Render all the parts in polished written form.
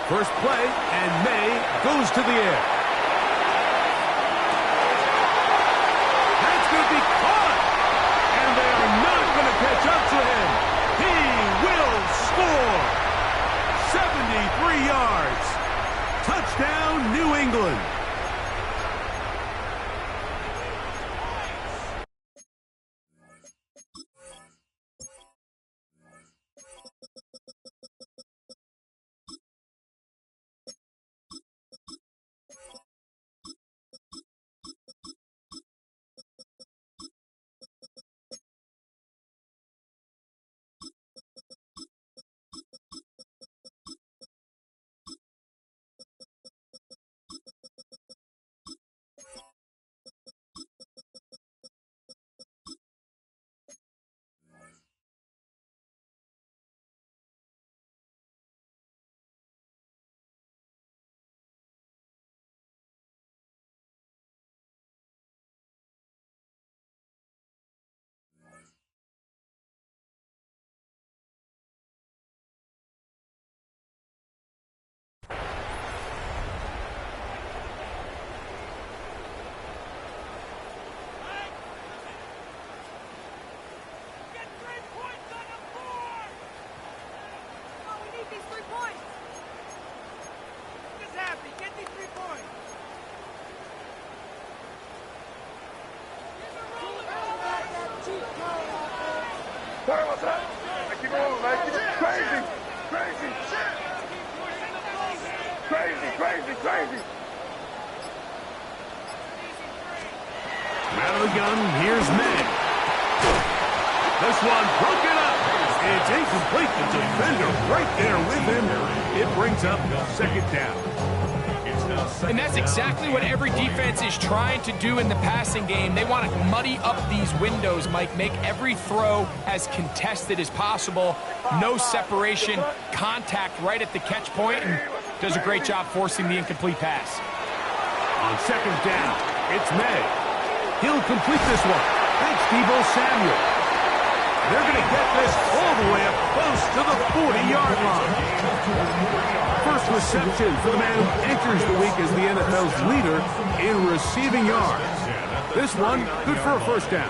First play, and May goes to the air. That's going to be caught! And they are not going to catch up to him. He will score! 73 yards. Touchdown, New England. Crazy. Out of the gun, here's May. This one broken up. It's incomplete. The defender right there with him. It brings up second down. And that's exactly what every defense is trying to do in the passing game. They want to muddy up these windows, Mike, make every throw as contested as possible. No separation, contact right at the catch point, and does a great job forcing the incomplete pass. On second down, it's May. He'll complete this one. Thanks, Deebo Samuel. They're going to get this all the way up close to the 40-yard line. First reception for the man who enters the week as the NFL's leader in receiving yards. This one, good for a first down.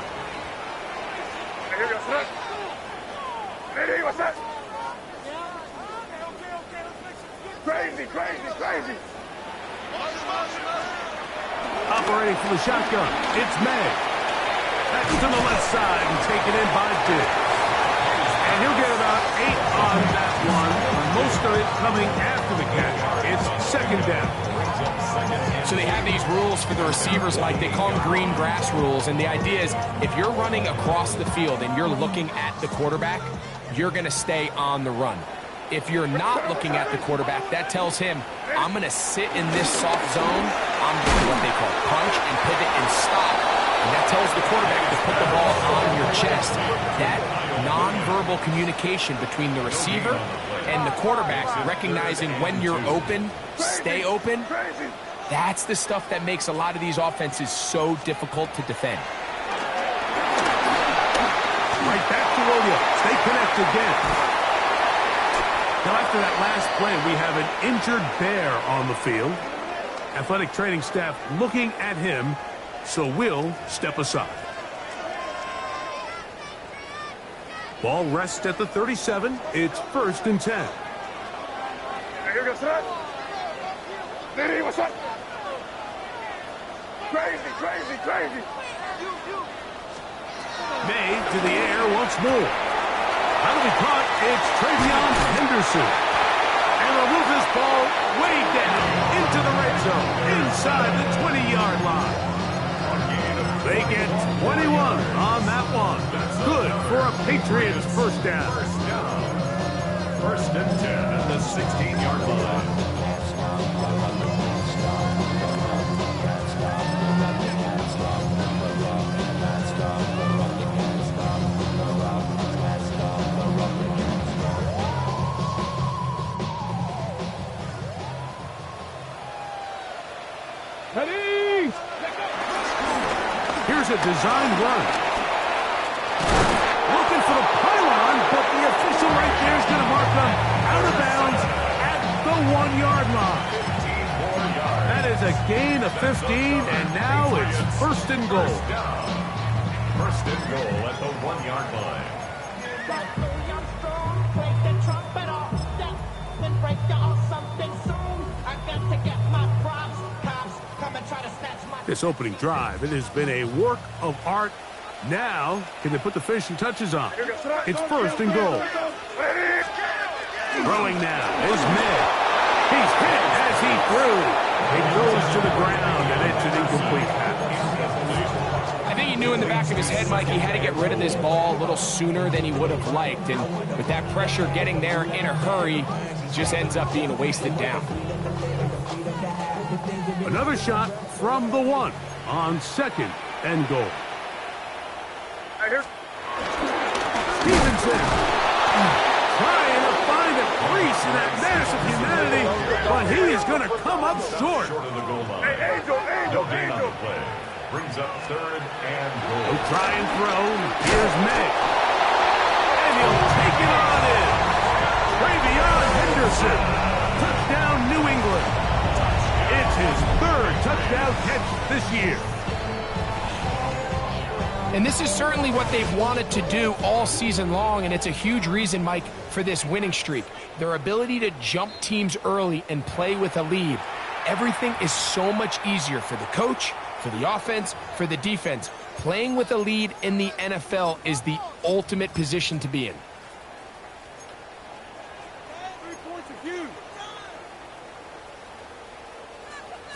Crazy. Operating from the shotgun, it's May. That's to the left side and taken in by Diggs. And he'll get about 8 on that one. Most of it coming after the catch. It's second down. So they have these rules for the receivers, Mike. They call them green grass rules. And the idea is if you're running across the field and you're looking at the quarterback, you're going to stay on the run. If you're not looking at the quarterback, that tells him, I'm going to sit in this soft zone. I'm going to what they call punch and pivot and stop. And that tells the quarterback to put the ball on your chest. That nonverbal communication between the receiver and the quarterback, recognizing when you're open, stay open, that's the stuff that makes a lot of these offenses so difficult to defend. Right back to Williams. They connect again. Now, after that last play, we have an injured Bear on the field. Athletic training staff looking at him, so we'll step aside. Ball rests at the 37. It's 1st and 10. Crazy. May to the air once more. That'll be caught. It's Travion Henderson. And they'll move this ball way down into the red zone, inside the 20-yard line. They get 21 on that one. Good for a Patriots first down. 1st and 10 at the 16-yard line. Ready? Here's a designed run. Looking for the pylon, but the official right there is going to mark them out of bounds at the 1-yard line. That is a gain of 15, and now it's first and goal. First and goal at the 1-yard line. This opening drive, it has been a work of art. Now, can they put the finishing touches on? It's first and goal. Throwing now is May. He's hit as he threw. It goes to the ground, and it's an incomplete pass. I think he knew in the back of his head, Mike, he had to get rid of this ball a little sooner than he would have liked. And with that pressure getting there in a hurry, just ends up being a wasted down. Another shot from the 1 on second and goal. Stevenson trying to find a crease in that mass of humanity, but he is going to come up short. Short of the goal line. No gain on the play. Brings up third and goal. He'll try and throw. Here's May. And he'll take it on in. Travion Henderson. Touchdown, New England. It's his third touchdown catch this year. And this is certainly what they've wanted to do all season long, and it's a huge reason, Mike, for this winning streak. Their ability to jump teams early and play with a lead. Everything is so much easier for the coach, for the offense, for the defense. Playing with a lead in the NFL is the ultimate position to be in.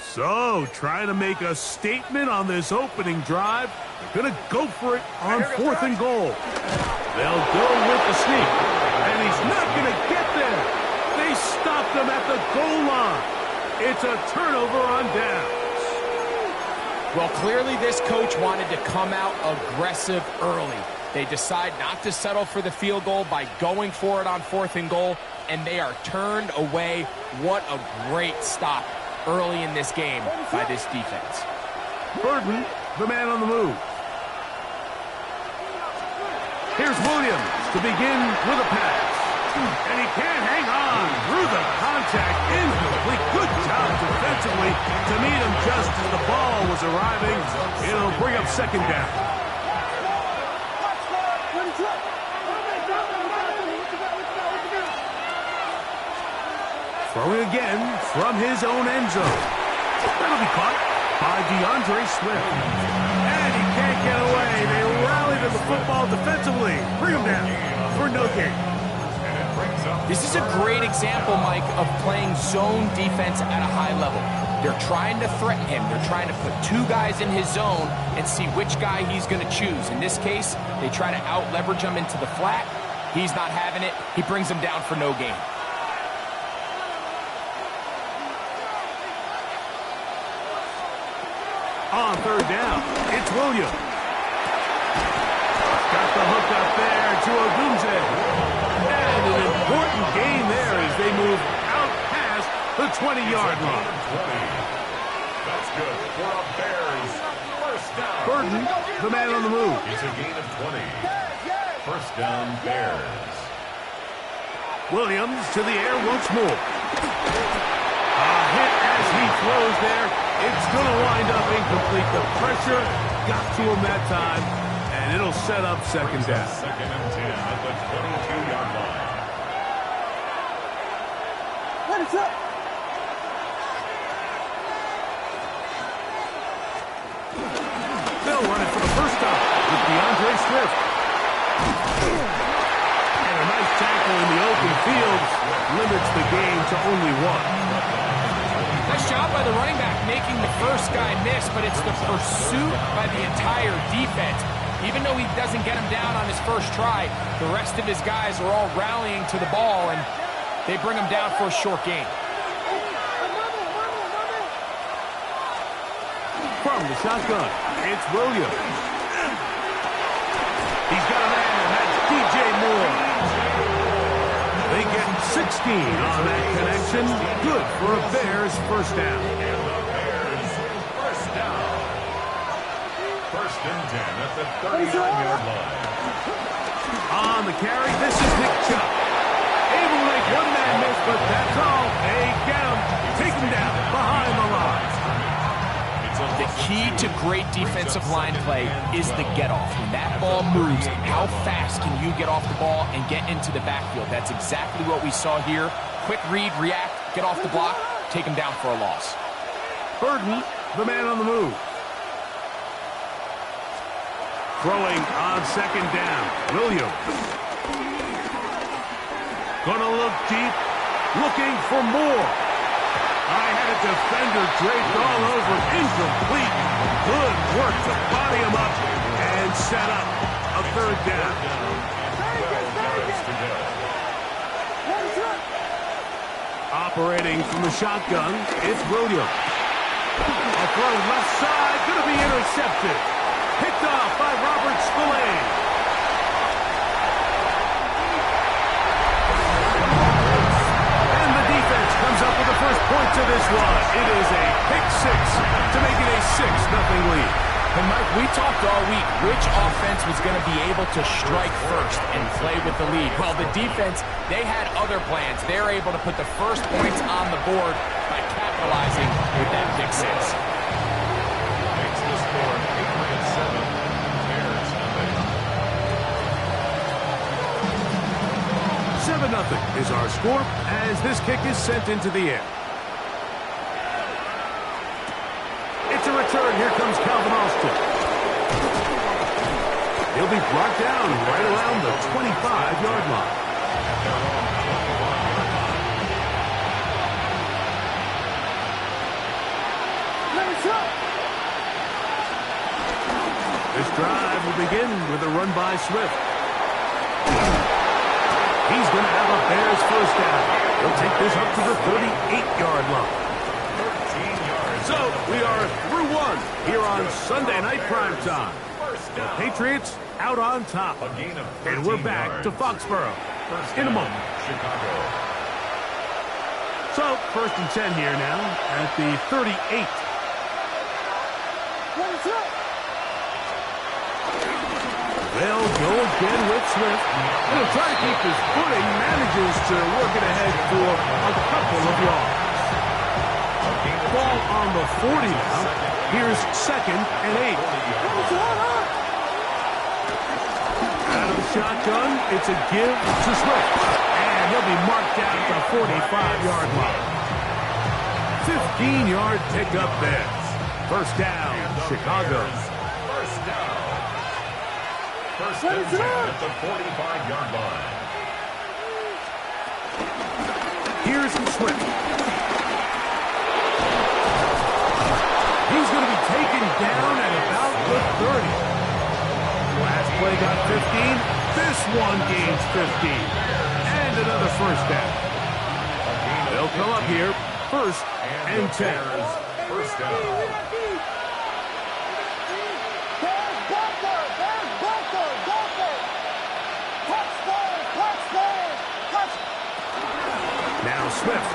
So, trying to make a statement on this opening drive. Gonna go for it on fourth and goal. They'll go with the sneak. And he's not gonna get there. They stopped him at the goal line. It's a turnover on downs. Well, clearly this coach wanted to come out aggressive early. They decide not to settle for the field goal by going for it on fourth and goal, and they are turned away. What a great stop early in this game by this defense. Burton, the man on the move. Here's Williams to begin with a pass. And he can't hang on through the contact. Incomplete. Good job defensively to meet him just as the ball was arriving. It'll bring up second down. Throwing again from his own end zone. That'll be caught by DeAndre Swift. And he can't get away. They rally to the football defensively. Bring him down for no gain. This is a great example, Mike, of playing zone defense at a high level. They're trying to threaten him. They're trying to put two guys in his zone and see which guy he's going to choose. In this case, they try to out-leverage him into the flat. He's not having it. He brings him down for no gain. On third down, it's Williams. Got the hook up there to Ogunze. And an important gain there as they move out past the 20-yard line. That's good for a Bears first down. Burton, the man on the move. It's a gain of 20. First down, Bears. Williams to the air once more. A hit as he throws there. It's going to wind up incomplete. The pressure got to him that time, and it'll set up second down. Second and 10 at the 22-yard line. What is up? They'll run it for the first time with DeAndre Swift. And a nice tackle in the open field limits the game to only one. Nice job by the running back making the first guy miss, but it's the pursuit by the entire defense. Even though he doesn't get him down on his first try, the rest of his guys are all rallying to the ball, and they bring him down for a short gain. From the shotgun, it's Williams. He's got a man, and that's DJ Moore. They get 16 on that connection. Good for a Bears first down. and 10 at the 39-yard line. On the carry, this is Nick Chubb. Able to make one man miss, but that's all. They get him. Take him down behind the line. The key to great defensive line play is the get-off. When that ball moves, how fast can you get off the ball and get into the backfield? That's exactly what we saw here. Quick read, react, get off the block, take him down for a loss. Burton, the man on the move. Throwing on second down. Williams. Gonna look deep, looking for more. I had a defender draped all over, incomplete. Good work to body him up and set up a third down. Operating from the shotgun, it's Williams. A throw left side, gonna be intercepted. Picked off by Robert Spillane. Comes up with the first point to this one. It is a pick six to make it a 6-0 lead. And Mike, we talked all week which offense was going to be able to strike first and play with the lead. Well, the defense, they had other plans. They're able to put the first points on the board by capitalizing with that pick six. Makes the score 8-7. Bears nothing. 7-0 is our score as this kick is sent into the air. It's a return. Here comes Calvin Austin. He'll be brought down right around the 25-yard line. This drive will begin with a run by Swift. He's going to have a Bears first down. He'll take this up to the 38-yard line. 13 yards. So we are through one here on Sunday Night Primetime. The Patriots out on top. And we're back to Foxborough in a moment. Chicago. So first and 10 here now at the 38. They'll go again with Swift. He'll try to keep his footing, manages to work it ahead for a couple of yards. Ball on the 40 now. Here's 2nd and 8. Out of the shotgun, it's a give to Swift. And he'll be marked down at the 45-yard line. 15-yard pickup there. First down, Chicago. First down. First and 10 at the 45-yard line. Here's Swift. He's going to be taken down at about the 30. Last play got 15. This one gains 15. And another first down. They'll come up here, 1st and 10. First down. Now Swift.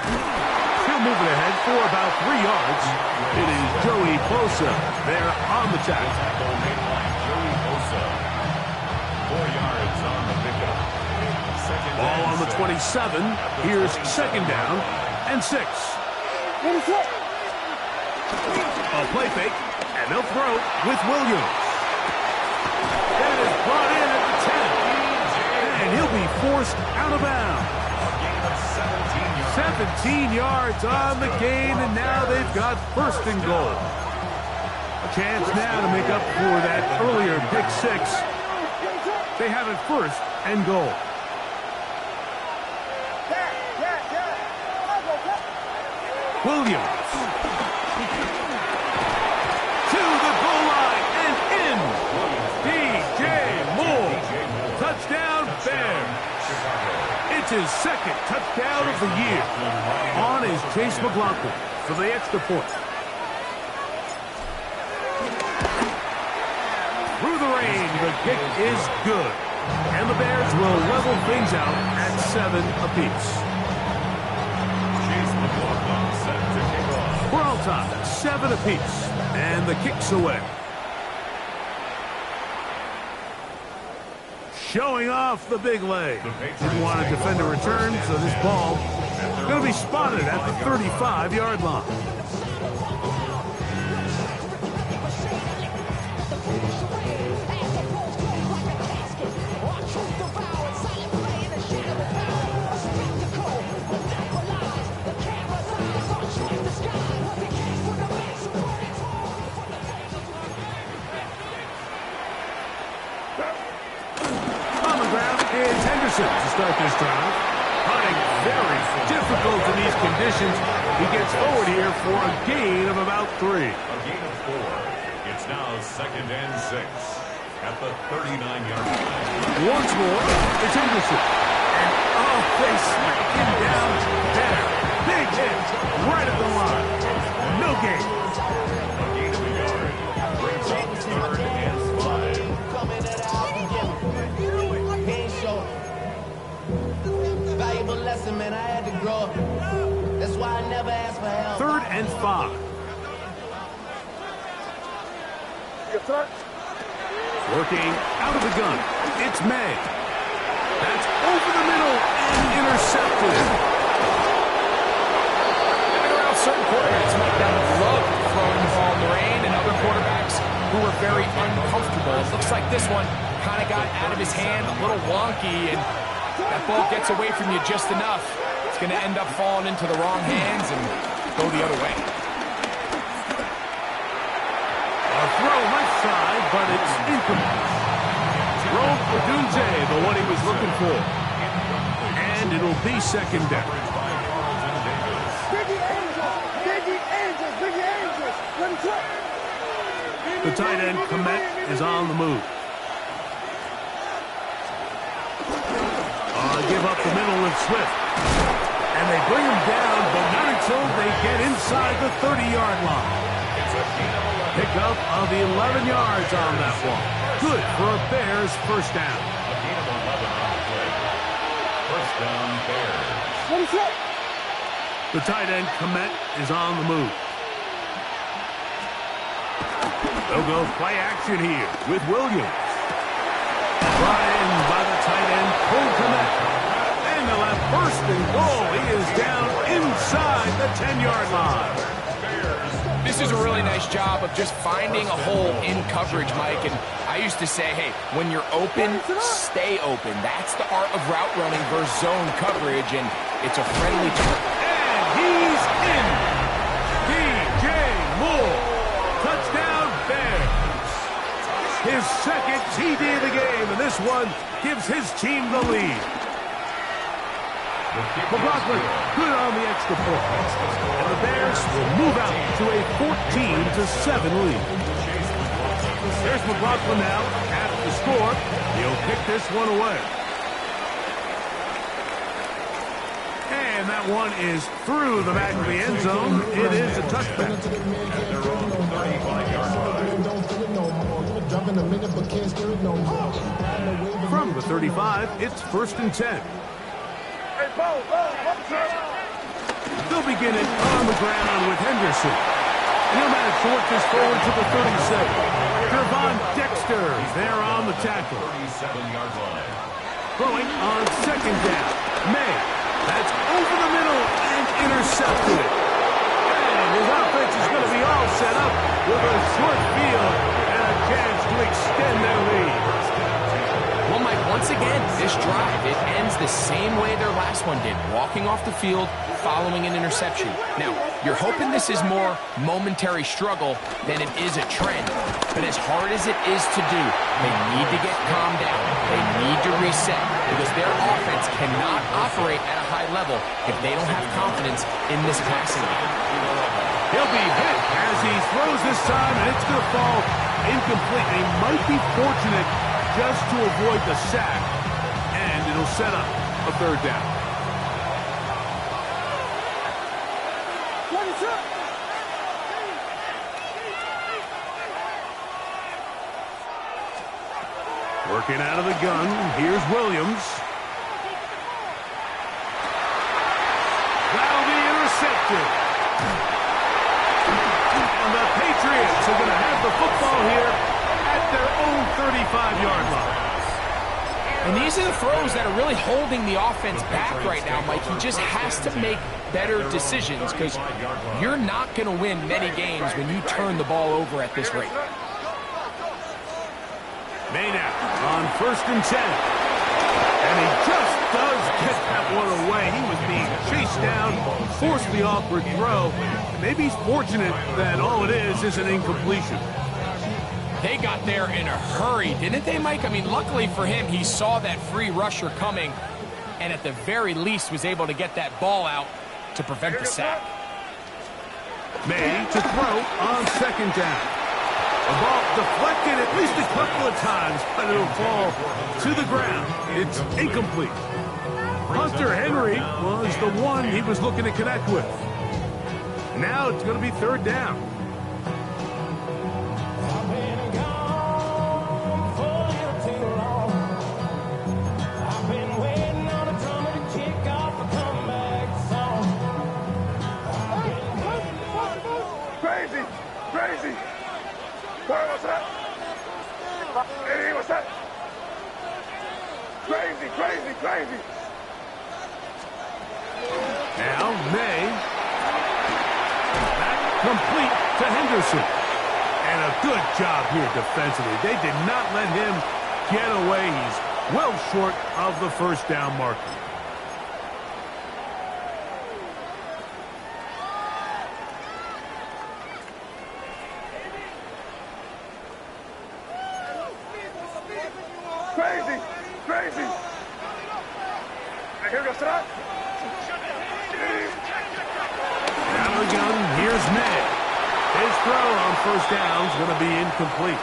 He'll move it ahead for about 3 yards. It is Joey Bosa there on the tackle. Joey Bosa. 4 yards on the pickup. Ball on the 27. Here's 2nd down and 6. A play fake, and they'll throw with Williams. That is brought in at the 10. And he'll be forced out of bounds. 17 yards on the gain, and now they've got 1st and goal. A chance now to make up for that earlier pick 6. They have it 1st and goal. Williams. To the goal line and in. DJ Moore. Touchdown, Bears. It's his 2nd touchdown of the year. On is Chase McLaughlin for the extra point. Through the rain, the kick is good. And the Bears will level things out at 7 apiece. Chase McLaughlin set to kick off. We're all tied, 7 apiece. And the kick's away. showing off the big leg. Didn't want to defend a return, so this ball is going to be spotted at the 35-yard line. To start this drive. Hunting very difficult in these conditions. He gets forward here for a gain of about 3. A gain of 4. It's now 2nd and 6 at the 39-yard line. Once more, it's Henderson. And they smack him down there. Big hit right at the line. No gain. A gain of a yard. Brings up 3rd and 5. Valuable lesson, man. I had to grow up. That's why I never asked for help. 3rd and 5. Working out of the gun. It's May. That's over the middle and intercepted. I've been around certain quarterbacks that love throwing the ball in the rain, and other quarterbacks who are very uncomfortable. It looks like this one kind of got out of his hand, a little wonky, and that ball gets away from you just enough. It's going to end up falling into the wrong hands and go the other way. A throw left side, but it's incomplete. Throw for Dunze, the one he was looking for. And it'll be 2nd down. Biggie Angels! Biggie Angels! Biggie Angels! Let him cook! The tight end, Komet, is on the move. Give up the middle with Swift. And they bring him down, but not until they get inside the 30-yard line. Pickup of 11 yards on that one. Good for a Bears 1st down. A gain of 11 on the play. 1st down, Bears. The tight end, Komet, is on the move. They'll go play action here with Williams. Brought in by the tight end, Cole Komet. And they'll have 1st and goal. He is down inside the 10-yard line. This is a really nice job of just finding a hole in coverage, Mike. And I used to say, hey, when you're open, stay open. That's the art of route running versus zone coverage, and it's a friendly term. And he's in. DJ Moore. Touchdown, Bears. His 2nd TD of the game, and this one gives his team the lead. McLaughlin, good on the extra point. And the Bears will move out to a 14-7 lead. There's McLaughlin now at the score. He'll pick this one away. And that one is through the back of the end zone. It is a touchback. At their own 35-yard line. From the 35, it's 1st and 10. They'll begin it on the ground with Henderson. And he'll manage to work this forward to the 37. Gervon Dexter there on the tackle. 37-yard line. Throwing on 2nd down. May. That's over the middle and intercepted. And his offense is going to be all set up with a short field and a chance to extend their lead. Well, Mike, once again, this drive, it ends the same way their last one did, walking off the field, following an interception. Now, you're hoping this is more momentary struggle than it is a trend, but as hard as it is to do, they need to get calmed down. They need to reset, because their offense cannot operate at a high level if they don't have confidence in this passing game. He'll be hit as he throws this time, and it's going to fall incomplete. They might be fortunate just to avoid the sack, and it'll set up a 3rd down. Working out of the gun, here's Williams. That'll be intercepted. And the Patriots are going to have the football here at their own 35-yard line. And these are the throws that are really holding the offense back right now, Mike. He just has to make better decisions because you're not going to win many games when you turn the ball over at this rate. May now on 1st and 10. And he just does get that one away. He was being chased down, forced the awkward throw. Maybe he's fortunate that all it is an incompletion. They got there in a hurry, didn't they, Mike? I mean, luckily for him, he saw that free rusher coming and at the very least was able to get that ball out to prevent the sack. May to throw on 2nd down. The ball deflected at least a couple of times, but it'll fall to the ground. It's incomplete. Hunter Henry was the one he was looking to connect with. Now it's going to be 3rd down. Crazy! What's that? Hey, what's that? Crazy! Now May. Back complete to Henderson. And a good job here defensively. They did not let him get away. He's well short of the 1st down marker. Crazy! Here goes that. Now again, here's May. His throw on 1st down is going to be incomplete.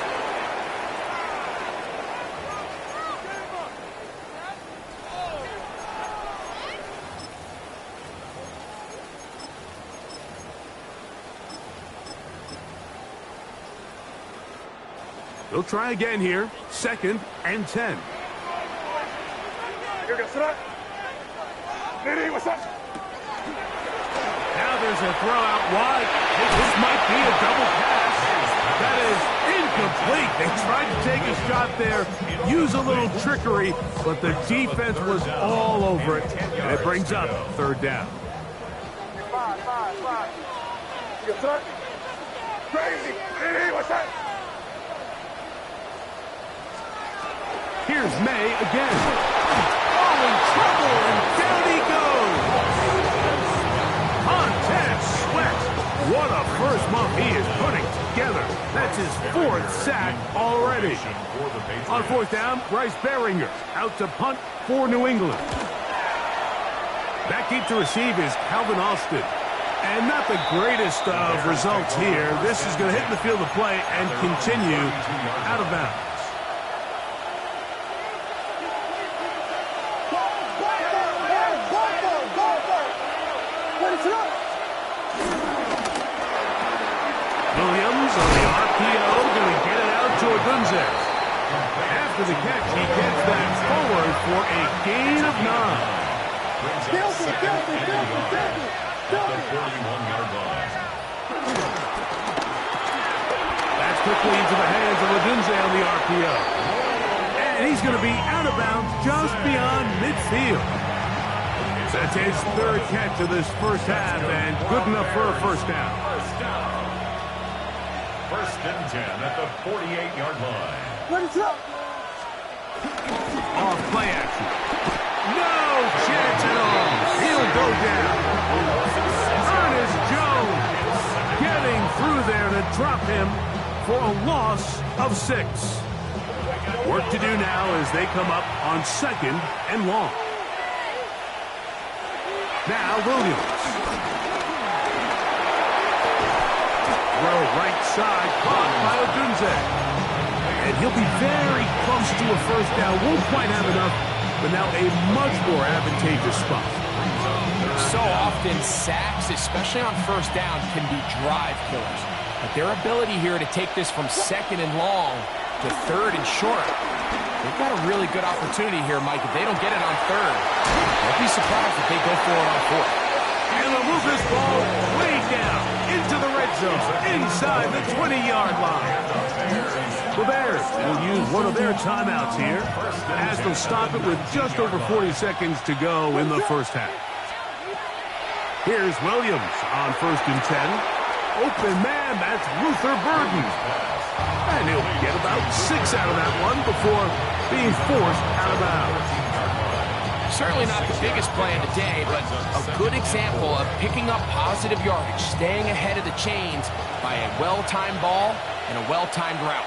They'll try again here. 2nd and 10. Here goes that. Hey, what's that? Now there's a throw out wide. This might be a double pass. That is incomplete. They tried to take a shot there, use a little trickery, but the defense was all over it. And it brings up 3rd down. Five. You got that? Crazy! Hey, what's that? Here's May again. Oh, in trouble, and down he goes. Montez Sweat. What a first month he is putting together. That's his 4th sack already. On 4th down, Bryce Behringer out to punt for New England. Back deep to receive is Calvin Austin. And not the greatest of results here. This is going to hit the field of play and continue out of bounds. Williams on the RPO, going to get it out to Odunze. After the catch, he gets that forward for a gain of 9. That's quickly into the hands of Odunze on the RPO. And he's going to be out of bounds just beyond midfield. That's his 3rd catch of this 1st half, and good enough for a 1st down. 1st and 10 at the 48-yard line. What is up? Off play action. No chance at all. He'll go down. Ernest Jones getting through there to drop him for a loss of 6. Work to do now as they come up on 2nd and long. Now Williams. Throw right side, caught by Odunze. And he'll be very close to a 1st down. Won't quite have enough, but now a much more advantageous spot. So often, sacks, especially on 1st down, can be drive killers. But their ability here to take this from 2nd and long to 3rd and short, they've got a really good opportunity here, Mike. If they don't get it on 3rd, don't be surprised if they go for it on 4th. And they'll move this ball way down into the red zone, inside the 20-yard line. The Bears will use one of their timeouts here, as they'll stop it with just over 40 seconds to go in the first half. Here's Williams on 1st and 10. Open man, that's Luther Burden. And he'll get about 6 out of that one before being forced out of bounds. Certainly not the biggest play of the day, but a good example of picking up positive yardage, staying ahead of the chains by a well-timed ball and a well-timed route.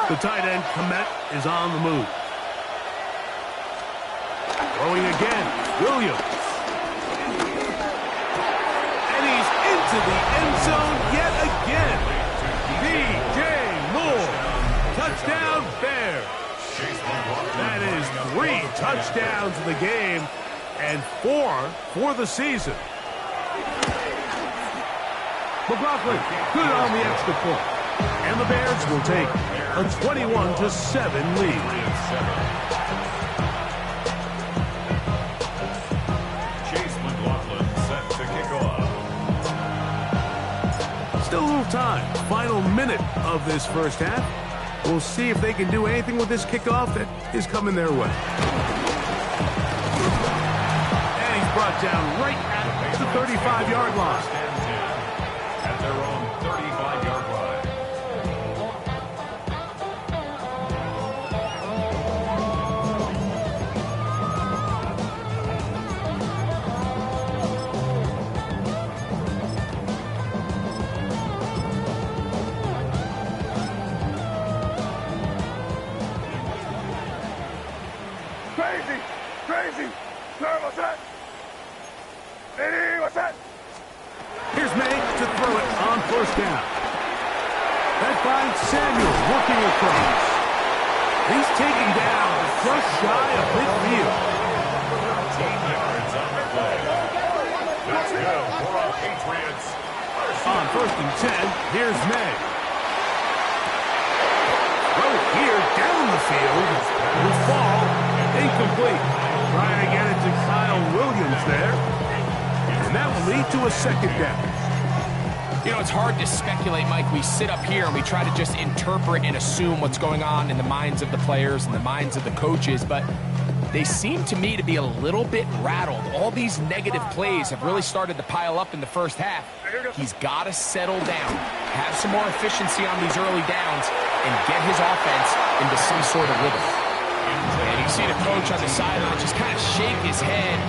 The tight end, Komet, is on the move. Throwing again, Williams. And he's into the end zone yet again. DJ Moore. Touchdown, Bears. That is 3 touchdowns in the game and 4 for the season. McLaughlin, good on the extra point. And the Bears will take a 21-7 lead. Chase McLaughlin set to kick off. Still a little time. Final minute of this first half. We'll see if they can do anything with this kickoff that is coming their way. And he's brought down right at the 35-yard line. At their own 35-yard line. Crazy! Sir, what's that? Hey, what's that? Here's May to throw it on 1st down. That finds Samuel working across. He's taken down just shy of midfield. 13 yards on the play. That's good for our Patriots. On 1st and 10, here's May. Throw here down the field. Will fall. Incomplete. Trying to get it to Kyle Williams there. And that will lead to a 2nd down. You know, it's hard to speculate, Mike. We sit up here and we try to just interpret and assume what's going on in the minds of the players and the minds of the coaches, but they seem to me to be a little bit rattled. All these negative plays have really started to pile up in the first half. He's got to settle down, have some more efficiency on these early downs, and get his offense into some sort of rhythm. And you see the coach on the sideline just kind of shake his head.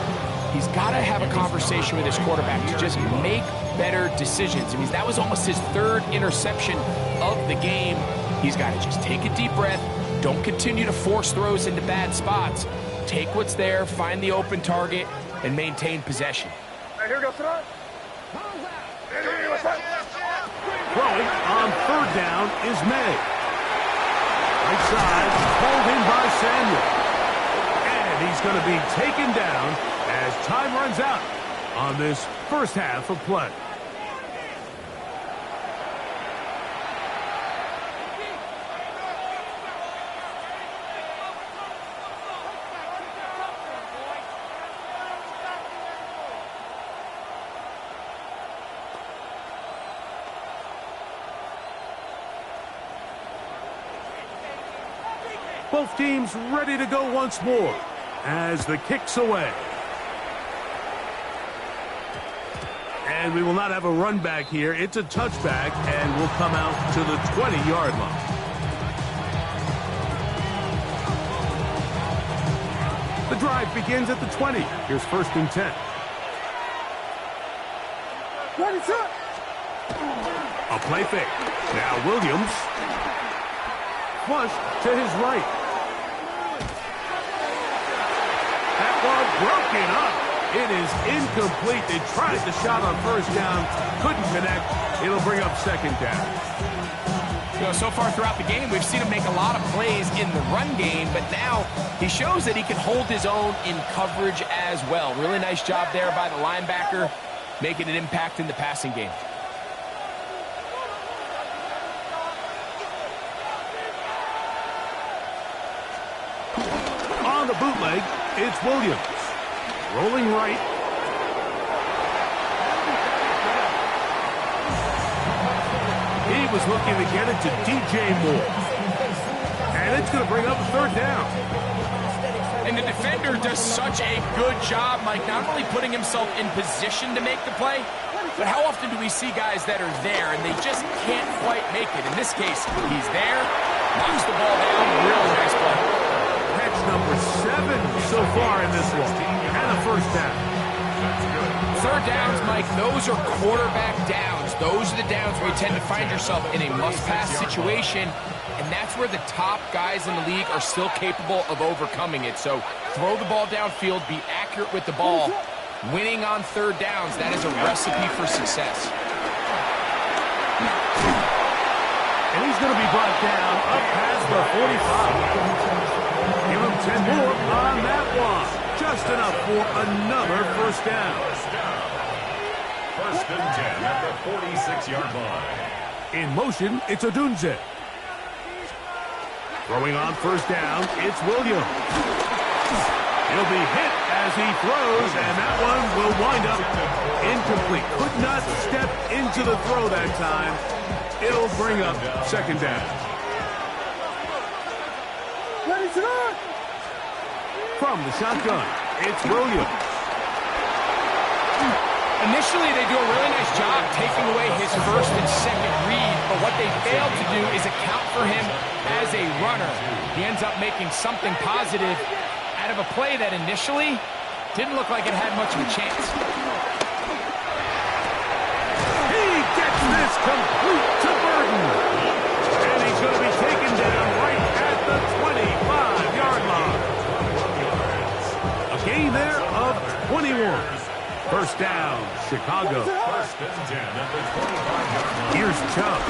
He's got to have a conversation with his quarterback to just make better decisions. I mean, that was almost his 3rd interception of the game. He's got to just take a deep breath. Don't continue to force throws into bad spots. Take what's there, find the open target, and maintain possession. Hey, here goes tonight. Hey, what's that? Throwing on 3rd down is May. Right side, pulled in by Samuel. And he's going to be taken down as time runs out on this first half of play. Both teams ready to go once more as the kick's away. And we will not have a run back here. It's a touchback and will come out to the 20-yard line. The drive begins at the 20. Here's 1st and 10. A play fake. Now Williams. Flush to his right. That ball broken up. It is incomplete. They tried the shot on 1st down. Couldn't connect. It'll bring up 2nd down. You know, so far throughout the game, we've seen him make a lot of plays in the run game, but now he shows that he can hold his own in coverage as well. Really nice job there by the linebacker, making an impact in the passing game. On the bootleg, it's Williams. Rolling right. He was looking to get it to DJ Moore. And it's going to bring up a third down. And the defender does such a good job, Mike, not only putting himself in position to make the play, but how often do we see guys that are there and they just can't quite make it? In this case, he's there, knocks the ball down, really nice play. Catch number 7 so far in this one, and a first down. Third downs, Mike, those are quarterback downs. Those are the downs where you tend to find yourself in a must-pass situation, and that's where the top guys in the league are still capable of overcoming it. So throw the ball downfield, be accurate with the ball. Winning on third downs, that is a recipe for success. And he's going to be brought down up past the 45. Give him 10 more on that one. Just enough for another first down. First and 10 at the 46-yard line. In motion, it's Odunze. Throwing on first down, it's Williams. He'll be hit as he throws, and that one will wind up incomplete. Could not step into the throw that time. It'll bring up second down. From the shotgun, it's Williams. Initially, they do a really nice job taking away his first and second read, but what they failed to do is account for him as a runner. He ends up making something positive out of a play that initially didn't look like it had much of a chance. He gets this complete to Burden. And he's going to be taken down right at the 25-yard line. A gain there of 21. First down, Chicago. First and 10 at the 25-yard line. Here's Chubb.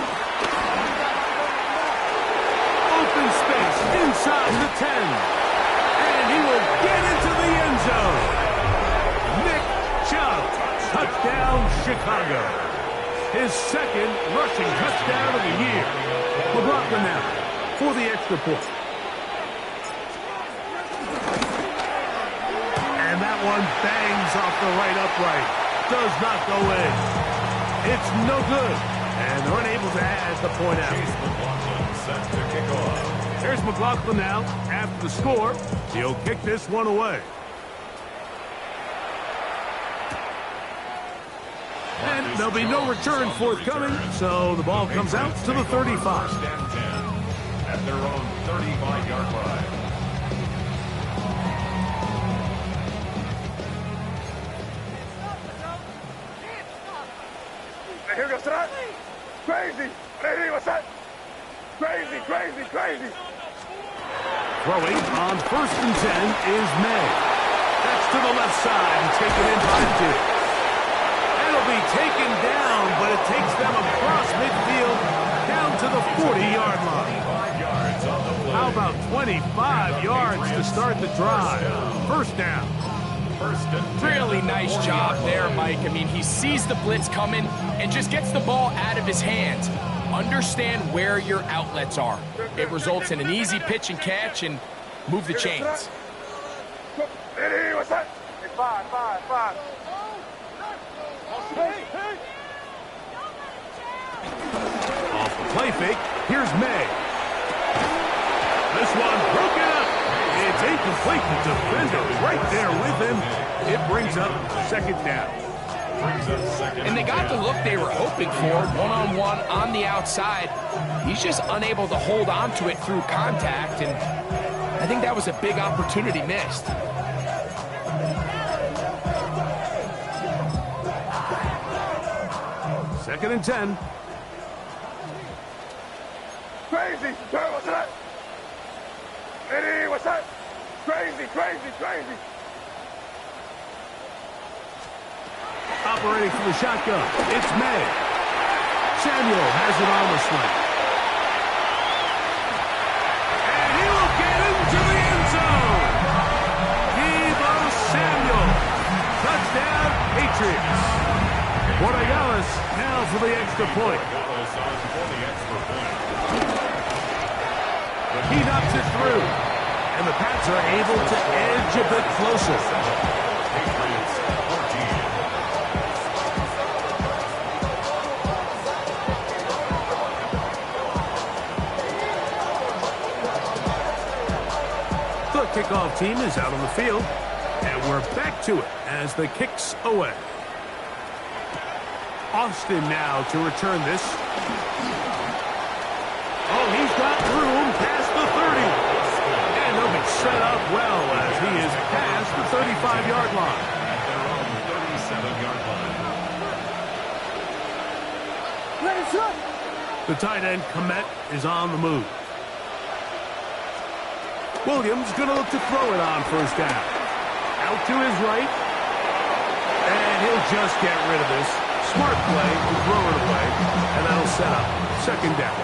Open space inside the 10. And he will get into the end zone. Nick Chubb, touchdown Chicago. His second rushing touchdown of the year. McLaughlin now for the extra point. And that one bangs off the right upright. Does not go in. It's no good. And they're unable to add the point out. McLaughlin set to kick off. There's McLaughlin now after the score. He'll kick this one away. And there'll be no return forthcoming, so the ball comes out to the 35. First and 10 at their own 35-yard line. Here goes that. Crazy. Hey, what's that? Crazy, crazy, crazy. Throwing on first and 10 is May. That's to the left side and taken in by 2. That'll be taken down, but it takes them across midfield down to the 40-yard line. How about 25 yards to start the drive? First down. Really nice job there, Mike. I mean, he sees the blitz coming and just gets the ball out of his hands. Understand where your outlets are. It results in an easy pitch and catch and move the chains. Hey, what's that? Hey, five. Off the play fake, here's May. This one broken up. It's incomplete. The defender right there with him. It brings up second down. And they got the look they were hoping for, one-on-one on the outside. He's just unable to hold on to it through contact, and I think that was a big opportunity missed. Second and 10. Crazy. Hey, what's that? Hey, what's that? Crazy. Operating from the shotgun, it's May. Samuel has it on the slant. And he will get into the end zone. Deebo Samuel. Touchdown, Patriots. Borregales now for the extra point. He knocks it through. And the Pats are able to edge a bit closer. kickoff team is out on the field. And we're back to it as the kick's away. Austin now to return this. Oh, he's got room past the 30. And he'll be set up well as he is past the 35-yard line. At their own 37-yard line. The tight end, Komet, is on the move. Williams going to look to throw it on first down. Out to his right. And he'll just get rid of this. Smart play to throw it away. And that'll set up second down.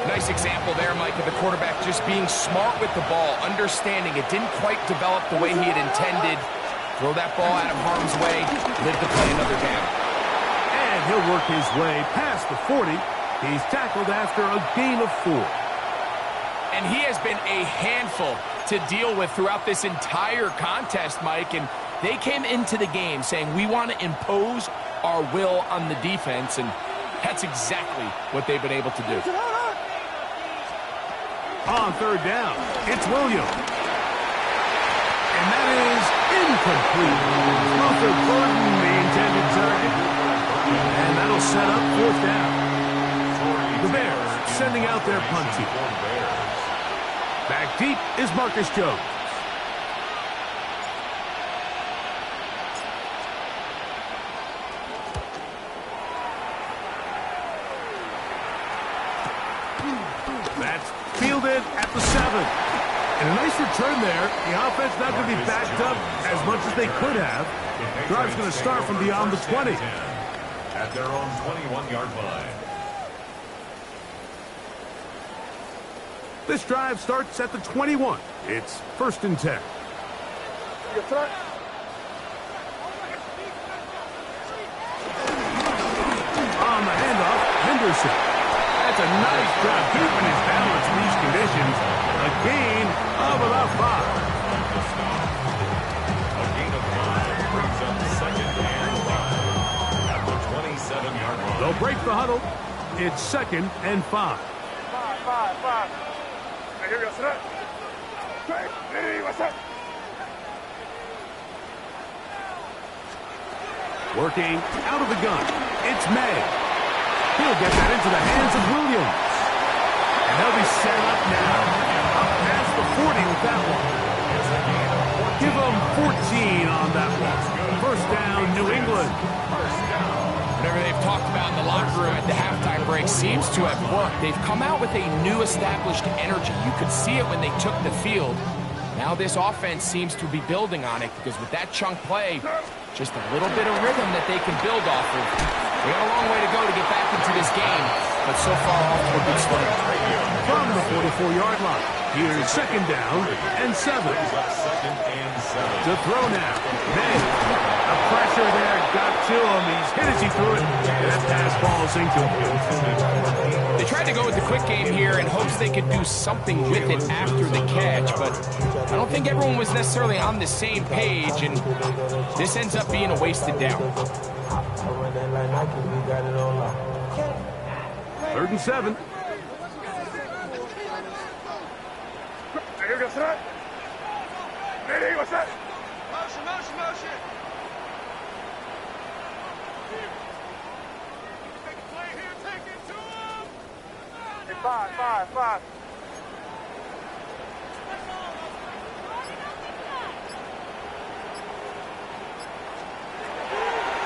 Nice example there, Mike, of the quarterback just being smart with the ball, understanding it didn't quite develop the way he had intended. Throw that ball out of harm's way, live to play another down. And he'll work his way past the 40. He's tackled after a gain of 4. And he has been a handful to deal with throughout this entire contest, Mike. And they came into the game saying, we want to impose our will on the defense. And that's exactly what they've been able to do. On third down, it's Williams. And that is incomplete. Luther Burden, the intended target. And that'll set up fourth down. The Bears sending out their punt team. Back deep is Marcus Jones. That's fielded at the 7. And a nice return there. The offense not going to be backed up as much as they could have. Drive's going to start from beyond the 20. At their own 21-yard line. This drive starts at the 21. It's first and 10. Yes, sir. On the handoff, Henderson. That's a nice job keeping his balance in these conditions. A gain of about 5. A gain of 5 brings up second and 5 at the 27-yard line. They'll break the huddle. It's second and 5. 5. Here we go, sir. Hey, what's up? Working out of the gun. It's May. He'll get that into the hands of Williams. And they'll be set up now. Up past the 40 with that one. Give them 14 on that one. First down, New England. Whatever they've talked about in the locker room at the halftime break seems to have worked. They've come out with a new established energy. You could see it when they took the field. Now this offense seems to be building on it because with that chunk play, just a little bit of rhythm that they can build off of. They got a long way to go to get back into this game, but so far off to a good start. From the 44-yard line, here's second down and 7. Second and 7. To throw now. May. The pressure there got to him. He's hit as he threw it. That pass ball's incomplete. They tried to go with the quick game here in hopes they could do something with it after the catch, but I don't think everyone was necessarily on the same page, and this ends up being a wasted down. Third and 7. Here we go, sir. Hey, what's that? Motion. Take a play here, take it to him. Hey, 5.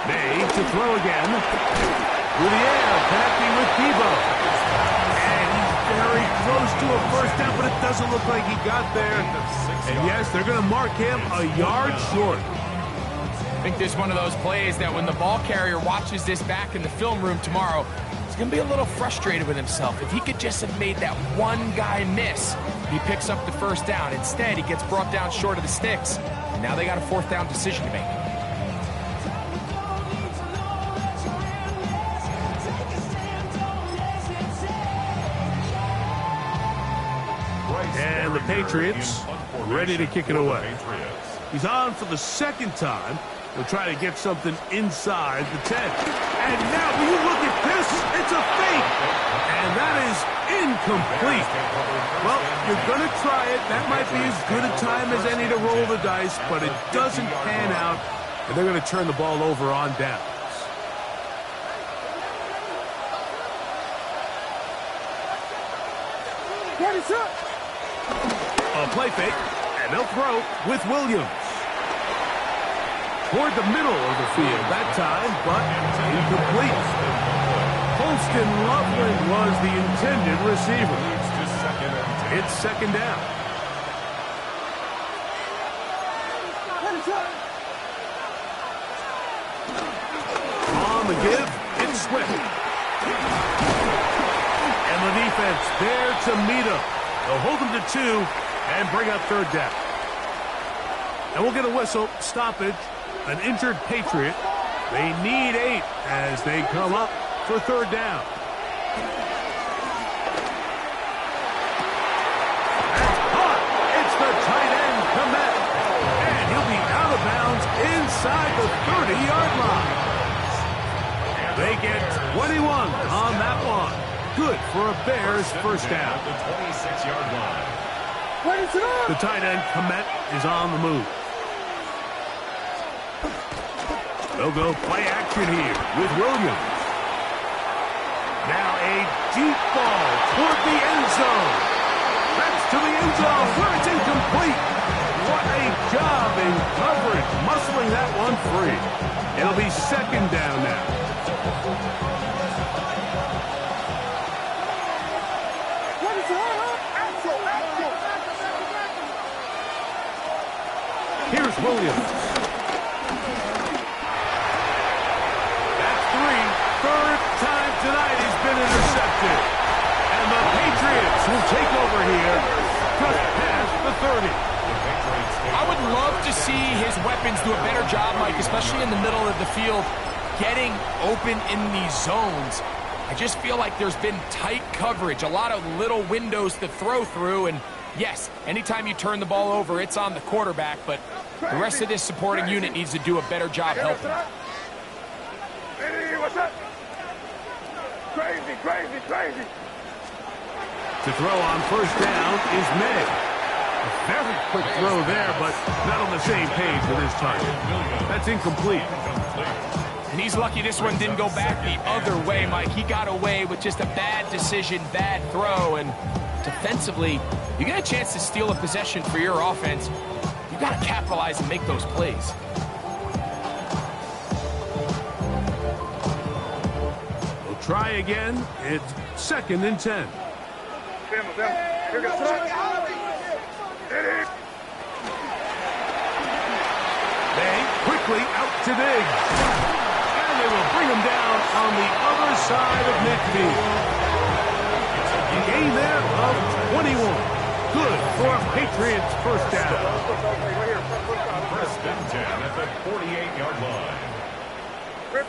May to throw again. Through the air, connecting with Debo. And he's very close to a first down, but it doesn't look like he got there. And yes, they're going to mark him a yard short. I think this is one of those plays that when the ball carrier watches this back in the film room tomorrow, he's going to be a little frustrated with himself. If he could just have made that one guy miss, he picks up the first down. Instead, he gets brought down short of the sticks. And now they got a fourth down decision to make. And the Patriots ready to kick it away. He's on for the second time. He'll try to get something inside the 10. And now, will you look at this? It's a fake. And that is incomplete. Well, you're going to try it. That might be as good a time as any to roll the dice, but it doesn't pan out, and they're going to turn the ball over on downs. A play fake, and they'll throw with Williams. Toward the middle of the field that time, but incomplete. Holston Loveland was the intended receiver. It's second down. On the give, it's Swift. And the defense there to meet him. They'll hold him to 2 and bring up third down. And we'll get a whistle, stoppage, an injured Patriot. They need 8 as they come up for third down. It's the tight end, Komet. And he'll be out of bounds inside the 30-yard line. They get 21 on that one. Good for a Bears first down. The 26-yard line. The tight end, Komet, is on the move. They'll go play action here with Williams. Now a deep ball toward the end zone. That's to the end zone where it's incomplete. What a job in coverage, muscling that one free. It'll be second down now. Here's Williams. That's 3. Third time tonight he's been intercepted. And the Patriots will take over here just past the 30. I would love to see his weapons do a better job, Mike, especially in the middle of the field, getting open in these zones. I just feel like there's been tight coverage, a lot of little windows to throw through, and yes, anytime you turn the ball over, it's on the quarterback, but the rest of this supporting unit needs to do a better job helping. Hey, what's up? Crazy, crazy, crazy. To throw on first down is May. A very quick throw there, but not on the same page with his target. That's incomplete. And he's lucky this one didn't go back the other way, Mike. He got away with just a bad decision, bad throw, and defensively, you get a chance to steal a possession for your offense. You got to capitalize and make those plays. We'll try again. It's second and 10. They quickly out to Diggs. And they will bring him down on the other side of midfield. A gain there of 21. Good for a Patriots first down. First and 10 at the 48-yard line. Rip.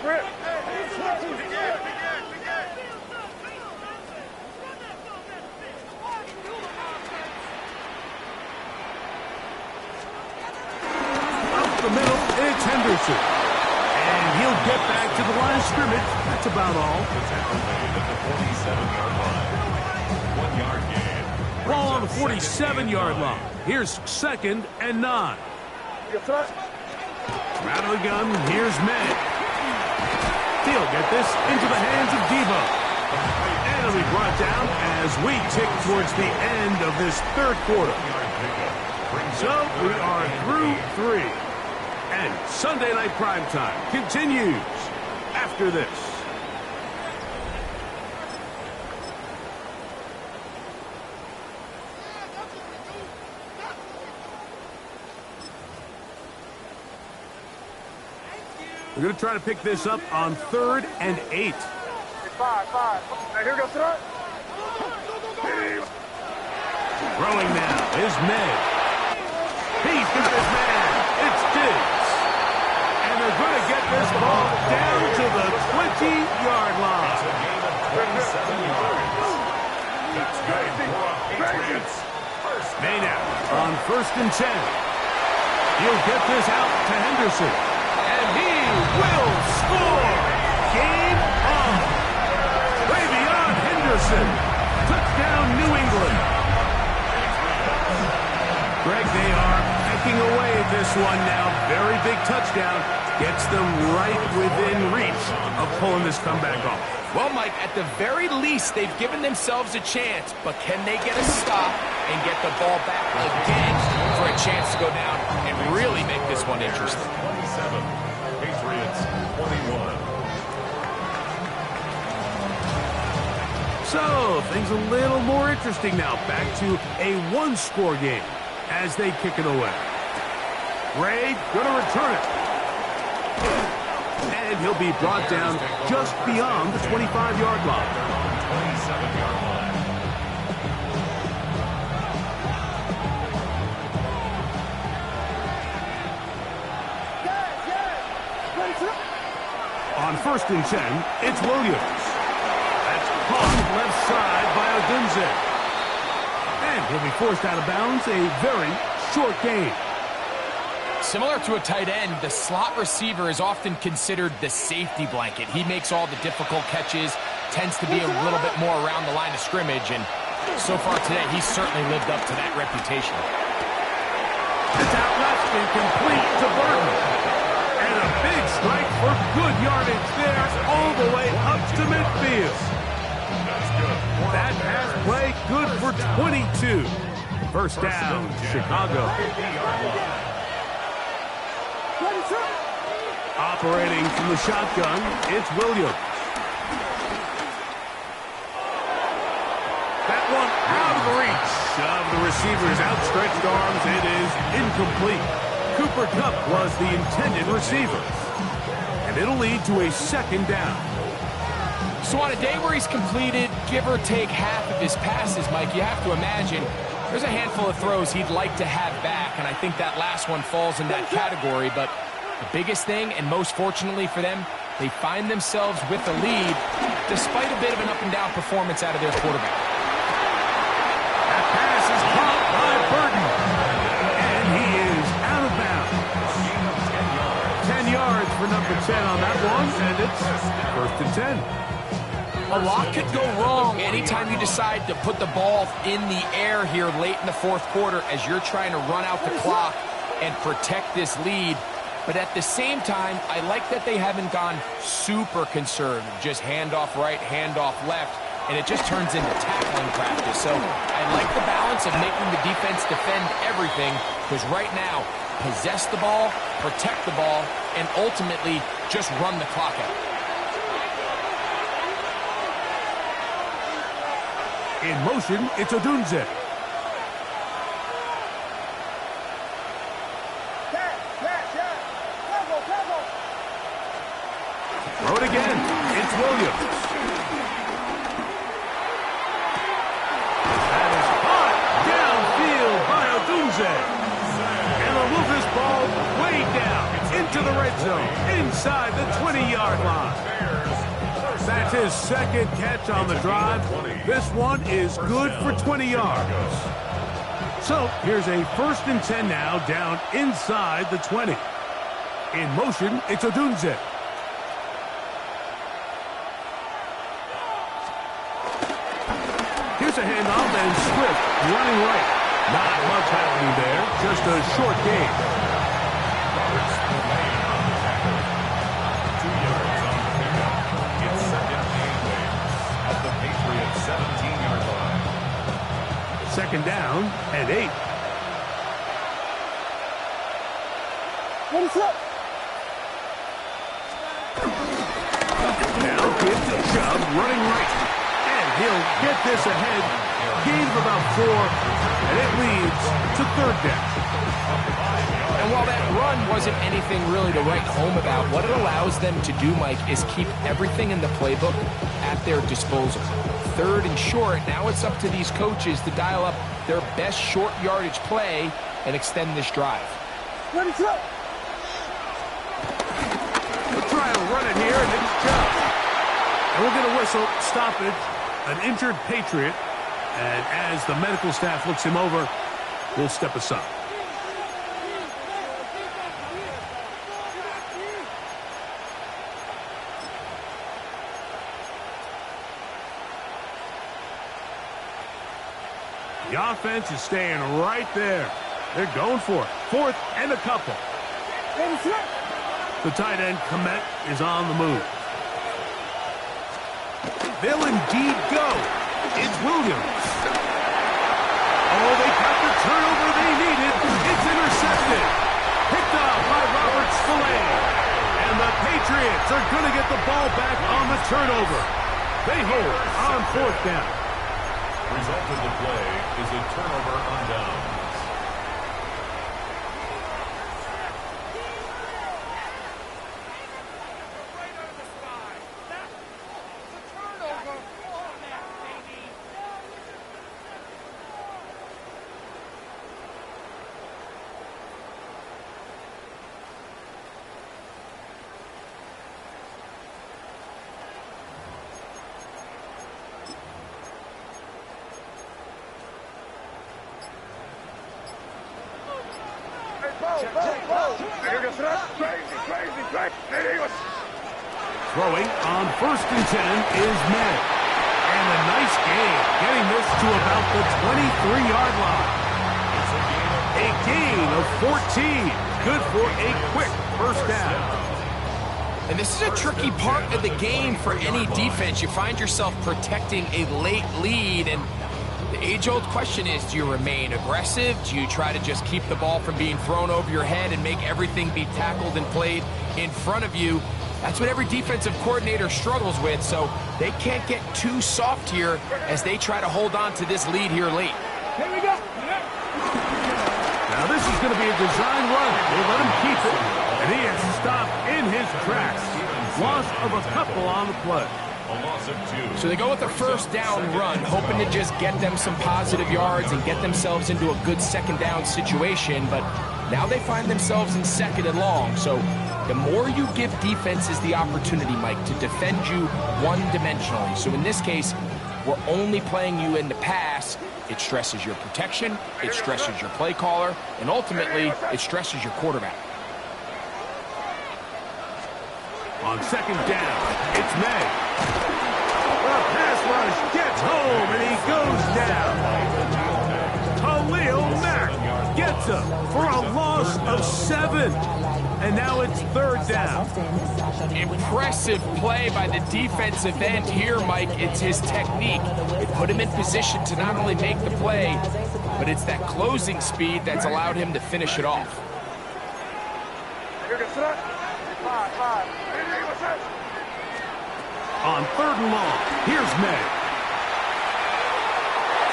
The middle, it's Henderson. And he'll get back to the line of scrimmage. That's about all. Ball on the 47-yard line. Here's second and 9. Out of the gun, here's May. He'll get this into the hands of Debo. And it'll be brought down as we tick towards the end of this third quarter. So we are through 3. And Sunday Night Primetime continues after this. We're going to try to pick this up on 3rd and 8. 5. Now here goes tonight. Throwing now is May. He's got his man. It's Diggs. And they're going to get this ball down to the 20-yard line. It's a gain of 27 yards. That's good for a Patriots. May now on 1st and 10. He'll get this out to Henderson. And he will score. Game on. Way beyond Henderson. Touchdown, New England. Greg, they are hacking away at this one now. Very big touchdown. Gets them right within reach of pulling this comeback off. Well, Mike, at the very least, they've given themselves a chance, but can they get a stop and get the ball back again for a chance to go down and really make this one interesting? 27, Patriots 21. So, things a little more interesting now. Back to a one-score game as they kick it away. Ray gonna return it. And he'll be brought down just beyond the 25-yard line. 27-yard line. On 1st and 10, it's Williams. That's caught left side by Odunze. And he'll be forced out of bounds. A very short game. Similar to a tight end, the slot receiver is often considered the safety blanket. He makes all the difficult catches, tends to be a little bit more around the line of scrimmage, and so far today, he's certainly lived up to that reputation. It's out left and complete to Burton. And a big strike for good yardage there all the way up to midfield. That pass play good for 22. First down, Chicago. Operating from the shotgun, it's Williams. That one out of the reach of the receiver's outstretched arms. It is incomplete. Cooper Kupp was the intended receiver. And it'll lead to a 2nd down. So on a day where he's completed, give or take half of his passes, Mike, you have to imagine there's a handful of throws he'd like to have back, and I think that last one falls in that category. But the biggest thing, and most fortunately for them, they find themselves with the lead despite a bit of an up-and-down performance out of their quarterback. That pass is caught by Burton, and he is out of bounds. 10 yards for number 10 on that one, and it's 1st and 10. A lot could go wrong anytime you decide to put the ball in the air here late in the 4th quarter as you're trying to run out the clock and protect this lead. But at the same time, I like that they haven't gone super conservative, just handoff right, handoff left, and it just turns into tackling practice. So I like the balance of making the defense defend everything, because right now, possess the ball, protect the ball, and ultimately just run the clock out. In motion, it's Odunze. Throw it again. It's Williams. That is caught downfield by Odunze. And they'll move this ball way down into the red zone, inside the 20-yard line. That's his 2nd catch on the drive. This one is good for 20 yards. So here's a 1st and 10 now, down inside the 20. In motion, it's Odunze. Here's a handoff and Swift running right. Not much happening there, just a short game. 2 yards on the pickup. It's 2nd and 8 at the Patriots 17-yard line. 2nd down and 8. Now gives to Chubb running right. And he'll get this ahead. Gain of about 4. And it leads to 3rd down. And while that run wasn't anything really to write home about, what it allows them to do, Mike, is keep everything in the playbook at their disposal. 3rd and short, now it's up to these coaches to dial up their best short yardage play and extend this drive. We'll try to run it here, and it's Chubb. And we'll get a whistle, stoppage, an injured Patriot. And as the medical staff looks him over, we'll step aside. The offense is staying right there. They're going for it. 4th and a couple. The tight end, Komet, is on the move. They'll indeed go. It's Williams. Oh, they got the turnover they needed. It's intercepted. Picked off by Robert Spillane. And the Patriots are going to get the ball back on the turnover. They hold on 4th down. Result of the play is a turnover on downs. Throwing on 1st and 10 is Madden. And a nice gain, getting this to about the 23-yard line. A gain of 14. Good for a quick 1st down. And this is a tricky part of the game for any defense. You find yourself protecting a late lead, and the age-old question is, do you remain aggressive? Do you try to just keep the ball from being thrown over your head and make everything be tackled and played in front of you? That's what every defensive coordinator struggles with, so they can't get too soft here as they try to hold on to this lead here late. Here we go. Now this is going to be a design run. They let him keep it, and he has stopped in his tracks. Loss of a couple on the play. A loss of 2. So they go with the 1st down run, hoping to just get them some positive yards and get themselves into a good 2nd down situation, but now they find themselves in 2nd and long. So the more you give defenses the opportunity, Mike, to defend you one-dimensionally. So in this case, we're only playing you in the pass. It stresses your protection, it stresses your play caller, and ultimately, it stresses your quarterback. On 2nd down, it's May. The pass rush gets home, and he goes down. Khalil Mack gets him for a loss of 7. And now it's 3rd down. Impressive play by the defensive end here, Mike. It's his technique. It put him in position to not only make the play, but it's that closing speed that's allowed him to finish it off. On 3rd and long, here's May.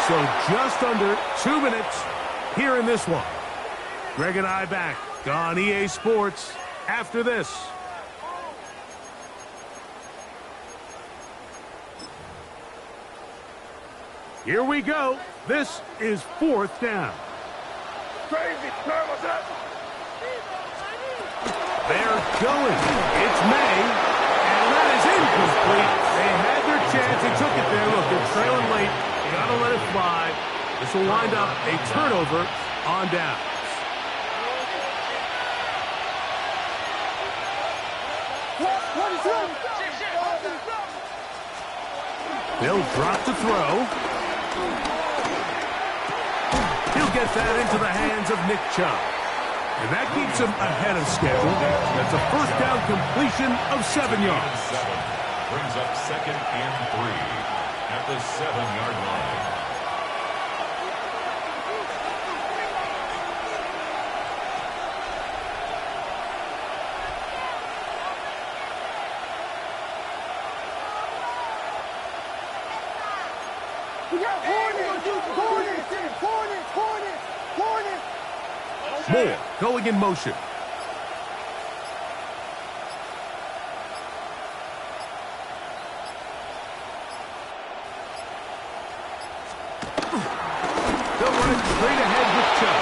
So just under 2 minutes here in this one. Greg and I back on EA Sports after this. Here we go. This is 4th down. Crazy. What's up? They're going. It's May, and that is incomplete. They had their chance. They took it there. Look, they're trailing late. You got to let it fly. This will wind up a turnover on down. They'll drop the throw. He'll get that into the hands of Nick Chubb. And that keeps him ahead of schedule. That's a 1st down completion of 7 yards. Brings up 2nd and 3 at the 7-yard line. Moore going in motion. They'll run it straight ahead with Chubb.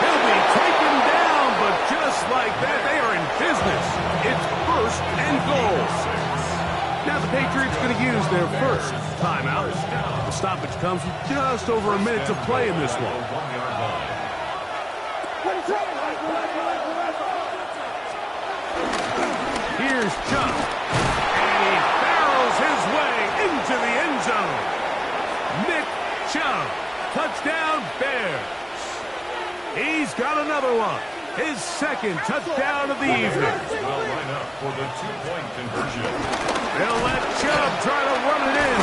He'll be taken down, but just like that, they are in business. It's 1st and goal. Now the Patriots going to use their 1st timeout. The stoppage comes with just over a minute to play in this one. Here's Chubb, and he barrels his way into the end zone. Nick Chubb Touchdown, Bears. He's got another one. His second touchdown of the evening. Will line up for the two-point conversion. They'll let Chubb try to run it in.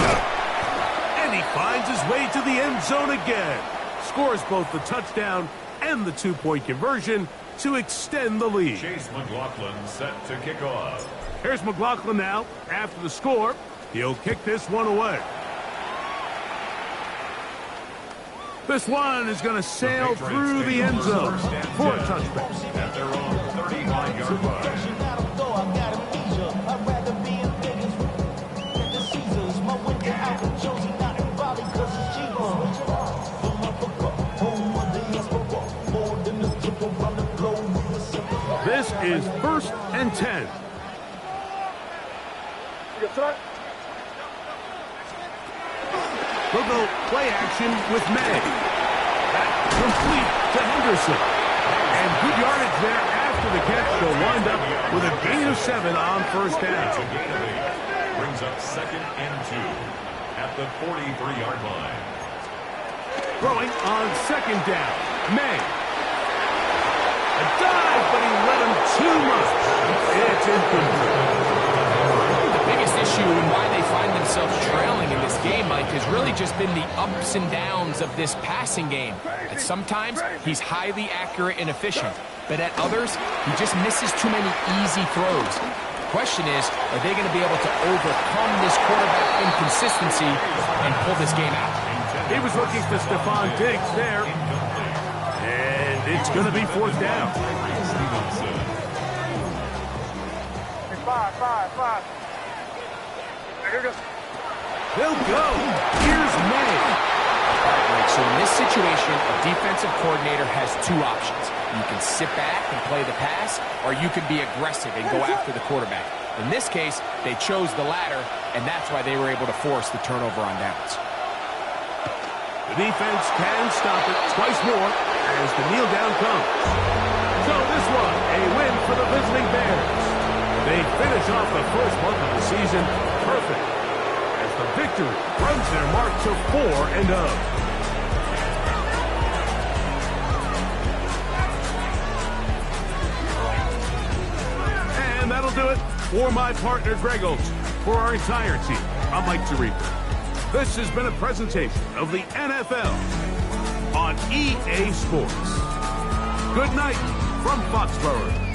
And he finds his way to the end zone again. Scores both the touchdown and the two-point conversion to extend the lead. Chase McLaughlin set to kick off. Here's McLaughlin now. After the score, he'll kick this one away. This one is going to sail through the end zone for a touchback. At their own 39-yard line. This is 1st and 10. We'll go play action with May. That's complete to Henderson. And good yardage there after the catch. They'll wind up with a gain of 7 on first down. It's a gain of 8. Brings up 2nd and 2 at the 43-yard line. Throwing on 2nd down. May. A dive, but he let him too much. It's incomplete. The biggest issue and why they find themselves trailing in this game, Mike, has really just been the ups and downs of this passing game. And sometimes he's highly accurate and efficient, but at others, he just misses too many easy throws. The question is, are they going to be able to overcome this quarterback inconsistency and pull this game out? He was looking for Stephon Diggs there. And it's going to be 4th down. 5. Here goes. They'll go. Here's May. Right, so in this situation, a defensive coordinator has two options. You can sit back and play the pass, or you can be aggressive and go after the quarterback. In this case, they chose the latter, and that's why they were able to force the turnover on downs. The defense can stop it twice more as the kneel down comes. So this one, a win for the visiting Bears. They finish off the first month of the season perfect as the victory runs their mark to 4-0. And that'll do it for my partner, Greg Olson. For our entire team, I'm Mike Tirico. This has been a presentation of the NFL on EA Sports. Good night from Foxborough.